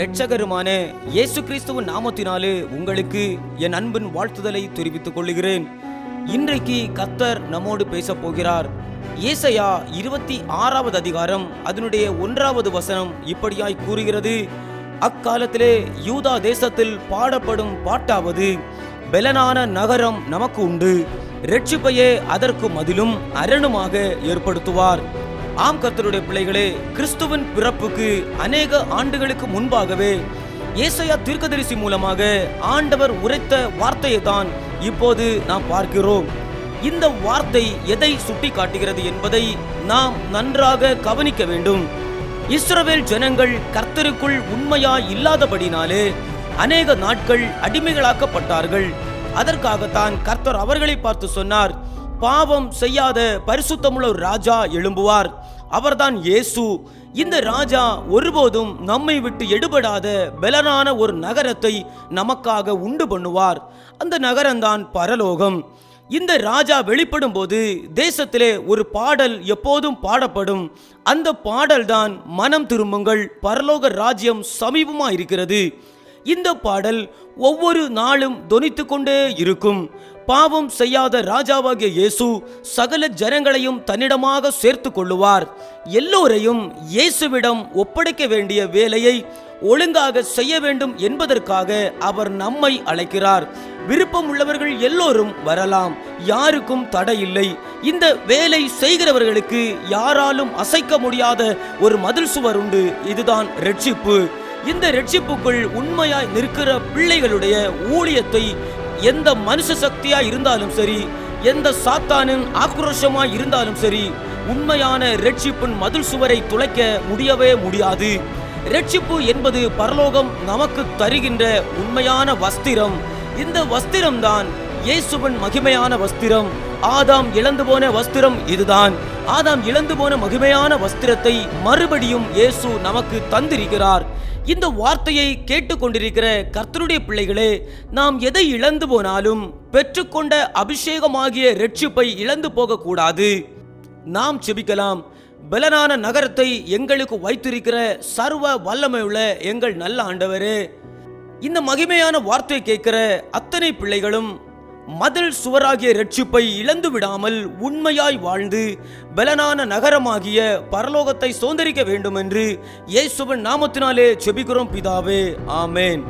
இரட்சகருமான இயேசு கிறிஸ்துவின் நாமத்தினாலே உங்களுக்கு என் அன்பின் வாழ்த்துதலை தெரிவித்துக் கொள்கிறேன். இன்றைக்கு கர்த்தர் நம்மோடு பேச போகிறார். ஏசாயா 26வது அதிகாரம் அதனுடைய 1வது வசனம் இப்படியாய் கூறுகிறது: அக்காலத்திலே யூதா தேசத்தில் பாடப்படும் பாட்டாவது, பெலனான நகரம் நமக்கு உண்டு, இரட்சிப்பையே அதற்கு மதிலும் அரணுமாக ஏற்படுத்துவார். ஆம் கர்த்தருடைய பிள்ளைகளே, கிறிஸ்துவின் பிறப்புக்கு அநேக ஆண்டுகளுக்கு முன்பாகவே ஏசாயா தீர்க்கதரிசி மூலமாக ஆண்டவர் உரைத்த வார்த்தையை தான் இப்போது நாம் பார்க்கிறோம். இந்த வார்த்தை எதை சுட்டி காட்டுகிறது என்பதை நாம் நன்றாக கவனிக்க வேண்டும். இஸ்ரவேல் ஜனங்கள் கர்த்தருக்குள் உண்மையாய் இல்லாதபடினாலே அநேக நாட்கள் அடிமைகளாக்கப்பட்டார்கள். அதற்காகத்தான் கர்த்தர் அவர்களை பார்த்து சொன்னார், பாவம் செய்யாத பரிசுத்தமுள்ள ஒரு ராஜா எழும்புவார், அவர்தான் இயேசு. இந்த ராஜா ஒருபோதும் நம்மை விட்டு எடுபடாத பெலனான ஒரு நகரத்தை நமக்காக உண்டு பண்ணுவார். அந்த நகரம்தான் பரலோகம். இந்த ராஜா வெளிப்படும் போது தேசத்திலே ஒரு பாடல் எப்போதும் பாடப்படும். அந்த பாடல் தான் மனம் திரும்புங்கள், பரலோக ராஜ்யம் சமீபமா இருக்கிறது. இந்த பாடல் ஒவ்வொரு நாளும் தொனித்து கொண்டே இருக்கும். பாவம் செய்யாத ராஜாவாகிய இயேசு சகல ஜனங்களையும் தன்னிடமாக சேர்த்து கொள்ளுவார். எல்லோரையும் இயேசுவிடம் ஒப்படைக்க வேண்டிய வேலையை ஒழுங்காக செய்ய வேண்டும் என்பதற்காக அவர் நம்மை அழைக்கிறார். விருப்பம் உள்ளவர்கள் எல்லோரும் வரலாம், யாருக்கும் தடை இல்லை. இந்த வேலை செய்கிறவர்களுக்கு யாராலும் அசைக்க முடியாத ஒரு மதில் சுவர் உண்டு, இதுதான் இரட்சிப்பு. இந்த இரட்சிப்புக்குள் உண்மையாய் நிற்கிற பிள்ளைகளுடைய ஊழியத்தை எந்த மனுஷ சக்தியா இருந்தாலும் சரி, எந்த சாத்தானின் ஆக்ரோஷமாய் இருந்தாலும் சரி, உண்மையான இரட்சிப்பின் மதில் சுவரை துளைக்க முடியவே முடியாது. இரட்சிப்பு என்பது பரலோகம் நமக்கு தருகின்ற உண்மையான வஸ்திரம். இந்த வஸ்திரம் தான் இயேசுவின் மகிமையான வஸ்திரம். ஆதாம் இழந்து போன வஸ்திரம் இதுதான். ஆதாம் இழந்து போன மகிமையான வஸ்திரத்தை மறுபடியும் இயேசு நமக்கு தந்திருக்கிறார். இந்த வார்த்தையை கேட்டுக்கொண்டிருக்கிற கர்த்தருடைய பிள்ளைகளே, நாம் எதை இழந்து போனாலும் பெற்றுக்கொண்ட அபிஷேகமாகிய இரட்சிப்பை இழந்து போகக்கூடாது. நாம் செபிக்கலாம். பெலனான நகரத்தை எங்களுக்கு வைத்திருக்கிற சர்வ வல்லமையுள்ள எங்கள் நல்ல ஆண்டவரே, இந்த மகிமையான வார்த்தை கேட்கிற அத்தனை பிள்ளைகளும் மதில் சுவராகிய இரட்சிப்பை இழந்து விடாமல் உண்மையாய் வாழ்ந்து பெலனான நகரமாகிய பரலோகத்தை சுதந்தரிக்க வேண்டும் என்று இயேசுவின் நாமத்தினாலே ஜெபிக்கிறோம் பிதாவே, ஆமென்.